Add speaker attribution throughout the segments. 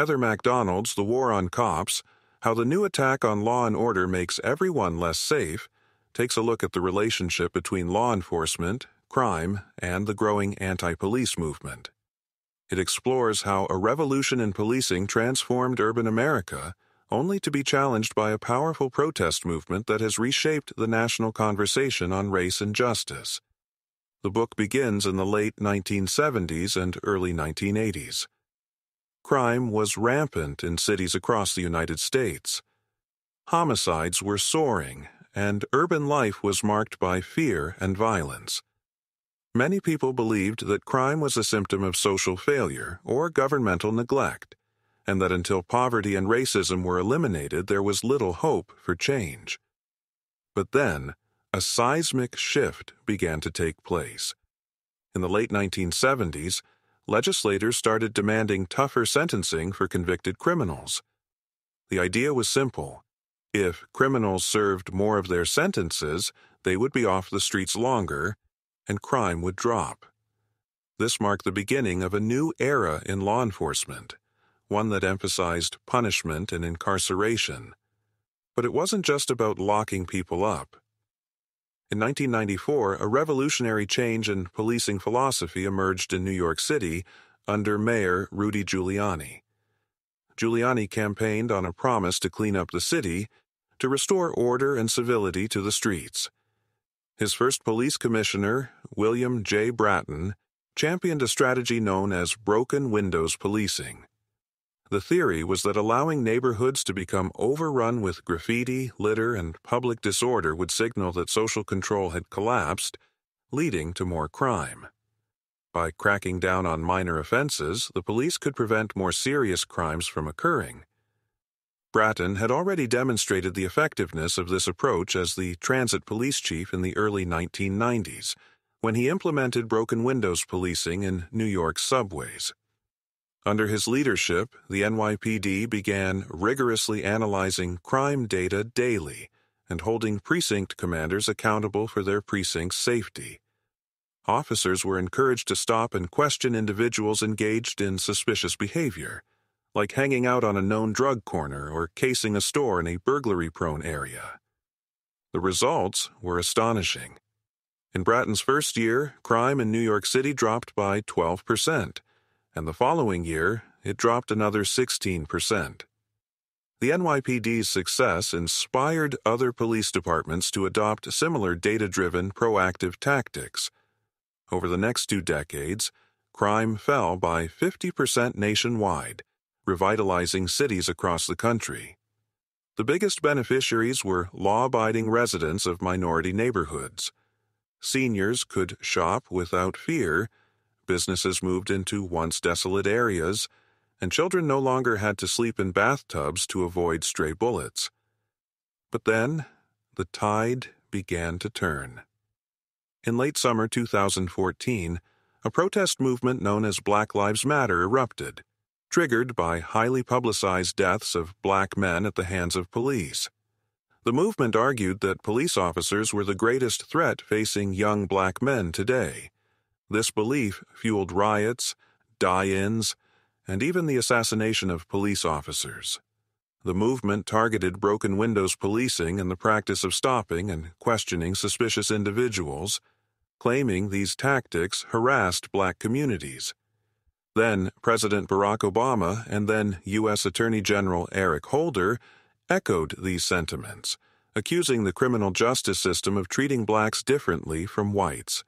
Speaker 1: Heather MacDonald's The War on Cops, How the New Attack on Law and Order Makes Everyone Less Safe, takes a look at the relationship between law enforcement, crime, and the growing anti-police movement. It explores how a revolution in policing transformed urban America, only to be challenged by a powerful protest movement that has reshaped the national conversation on race and justice. The book begins in the late 1970s and early 1980s. Crime was rampant in cities across the United States. Homicides were soaring, and urban life was marked by fear and violence. Many people believed that crime was a symptom of social failure or governmental neglect, and that until poverty and racism were eliminated, there was little hope for change. But then, a seismic shift began to take place. In the late 1970s, legislators started demanding tougher sentencing for convicted criminals. The idea was simple. If criminals served more of their sentences, they would be off the streets longer, and crime would drop. This marked the beginning of a new era in law enforcement, one that emphasized punishment and incarceration. But it wasn't just about locking people up. In 1994, a revolutionary change in policing philosophy emerged in New York City under Mayor Rudy Giuliani. Giuliani campaigned on a promise to clean up the city, to restore order and civility to the streets. His first police commissioner, William J. Bratton, championed a strategy known as broken windows policing. The theory was that allowing neighborhoods to become overrun with graffiti, litter, and public disorder would signal that social control had collapsed, leading to more crime. By cracking down on minor offenses, the police could prevent more serious crimes from occurring. Bratton had already demonstrated the effectiveness of this approach as the transit police chief in the early 1990s, when he implemented broken windows policing in New York's subways. Under his leadership, the NYPD began rigorously analyzing crime data daily and holding precinct commanders accountable for their precinct's safety. Officers were encouraged to stop and question individuals engaged in suspicious behavior, like hanging out on a known drug corner or casing a store in a burglary-prone area. The results were astonishing. In Bratton's first year, crime in New York City dropped by 12%. And the following year, it dropped another 16%. The NYPD's success inspired other police departments to adopt similar data-driven, proactive tactics. Over the next 2 decades, crime fell by 50% nationwide, revitalizing cities across the country. The biggest beneficiaries were law-abiding residents of minority neighborhoods. Seniors could shop without fear, businesses moved into once desolate areas, and children no longer had to sleep in bathtubs to avoid stray bullets. But then, the tide began to turn. In late summer 2014, a protest movement known as Black Lives Matter erupted, triggered by highly publicized deaths of black men at the hands of police. The movement argued that police officers were the greatest threat facing young black men today. This belief fueled riots, die-ins, and even the assassination of police officers. The movement targeted broken windows policing and the practice of stopping and questioning suspicious individuals, claiming these tactics harassed black communities. Then President Barack Obama and then U.S. Attorney General Eric Holder echoed these sentiments, accusing the criminal justice system of treating blacks differently from whites.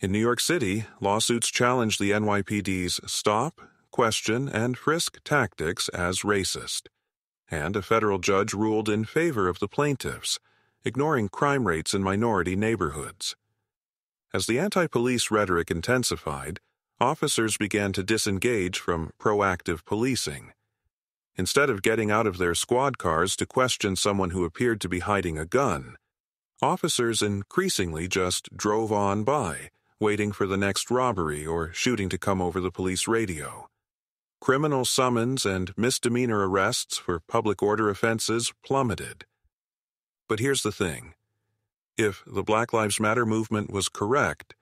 Speaker 1: In New York City, lawsuits challenged the NYPD's stop, question, and frisk tactics as racist, and a federal judge ruled in favor of the plaintiffs, ignoring crime rates in minority neighborhoods. As the anti-police rhetoric intensified, officers began to disengage from proactive policing. Instead of getting out of their squad cars to question someone who appeared to be hiding a gun, officers increasingly just drove on by, waiting for the next robbery or shooting to come over the police radio. Criminal summons and misdemeanor arrests for public order offenses plummeted. But here's the thing. If the Black Lives Matter movement was correct,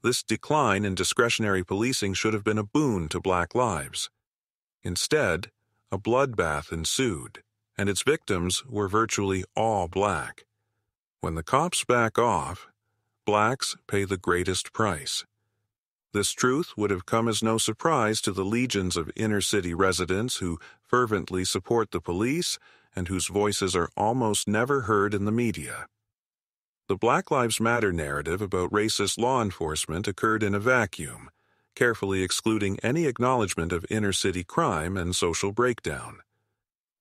Speaker 1: this decline in discretionary policing should have been a boon to black lives. Instead, a bloodbath ensued, and its victims were virtually all black. When the cops back off, blacks pay the greatest price. This truth would have come as no surprise to the legions of inner-city residents who fervently support the police and whose voices are almost never heard in the media. The Black Lives Matter narrative about racist law enforcement occurred in a vacuum, carefully excluding any acknowledgement of inner-city crime and social breakdown.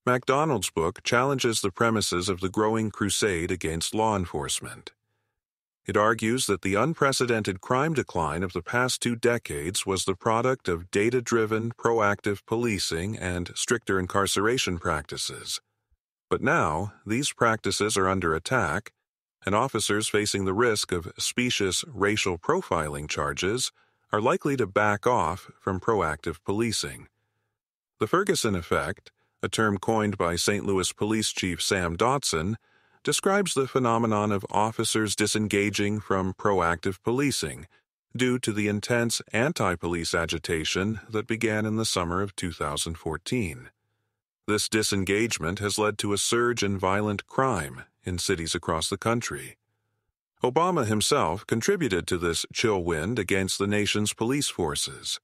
Speaker 1: MacDonald's book challenges the premises of the growing crusade against law enforcement. It argues that the unprecedented crime decline of the past 2 decades was the product of data-driven, proactive policing and stricter incarceration practices. But now, these practices are under attack, and officers facing the risk of specious racial profiling charges are likely to back off from proactive policing. The Ferguson effect, a term coined by St. Louis Police Chief Sam Dotson, describes the phenomenon of officers disengaging from proactive policing due to the intense anti-police agitation that began in the summer of 2014. This disengagement has led to a surge in violent crime in cities across the country. Obama himself contributed to this chill wind against the nation's police forces.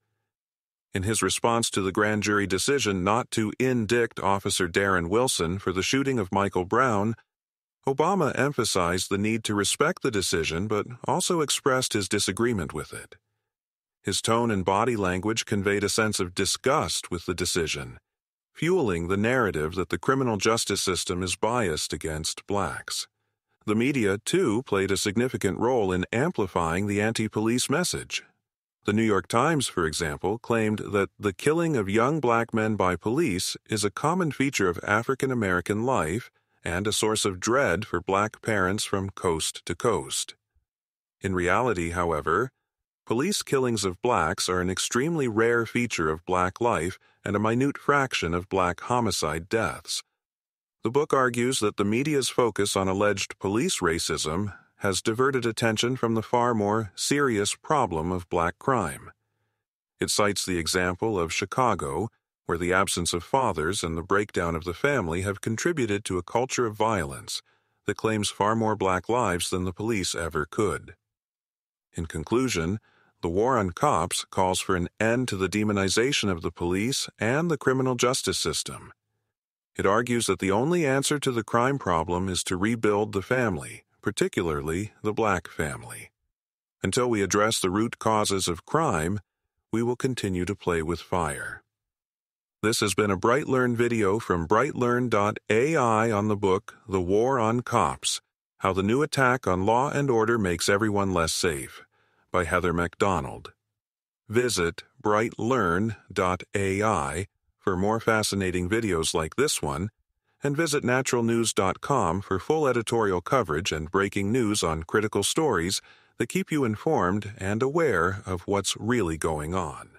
Speaker 1: In his response to the grand jury decision not to indict Officer Darren Wilson for the shooting of Michael Brown, Obama emphasized the need to respect the decision but also expressed his disagreement with it. His tone and body language conveyed a sense of disgust with the decision, fueling the narrative that the criminal justice system is biased against blacks. The media, too, played a significant role in amplifying the anti-police message. The New York Times, for example, claimed that the killing of young black men by police is a common feature of African American life and a source of dread for black parents from coast to coast. In reality, however, police killings of blacks are an extremely rare feature of black life and a minute fraction of black homicide deaths. The book argues that the media's focus on alleged police racism has diverted attention from the far more serious problem of black crime. It cites the example of Chicago, where the absence of fathers and the breakdown of the family have contributed to a culture of violence that claims far more black lives than the police ever could. In conclusion, the war on cops calls for an end to the demonization of the police and the criminal justice system. It argues that the only answer to the crime problem is to rebuild the family, particularly the black family. Until we address the root causes of crime, we will continue to play with fire. This has been a BrightLearn video from brightlearn.ai on the book The War on Cops: How the New Attack on Law and Order Makes Everyone Less Safe, by Heather MacDonald. Visit brightlearn.ai for more fascinating videos like this one, and visit naturalnews.com for full editorial coverage and breaking news on critical stories that keep you informed and aware of what's really going on.